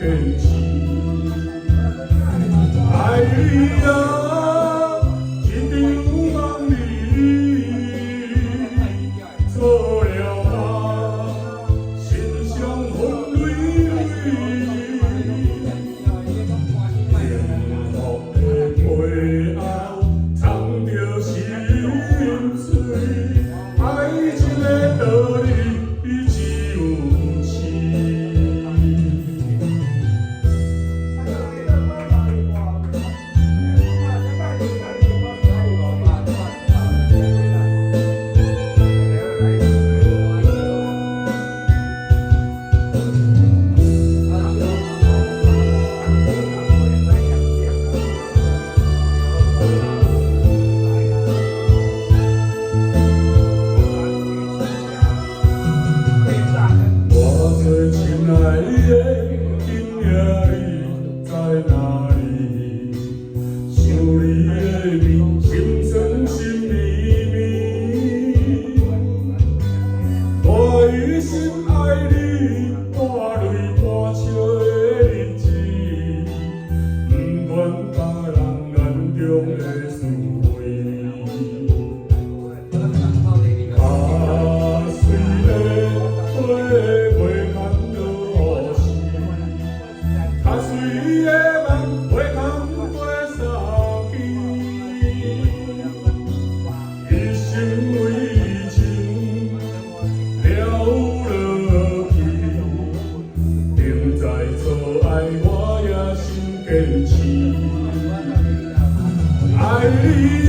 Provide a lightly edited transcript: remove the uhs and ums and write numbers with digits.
坚持。爱你啊，一定有梦你，做了我心伤风泪泪。幸福的背后藏着心碎，爱情的道理只有痴。我最亲爱的，今夜你在哪里？想你的面，心酸心绵绵。我一心爱你，半泪半笑的日子，不愿甲人眼中的滋味。啊，水的花袂堪落雨，啊，水的梦袂堪飞相去。一生为情了落去，定在错爱我也心坚持。爱你。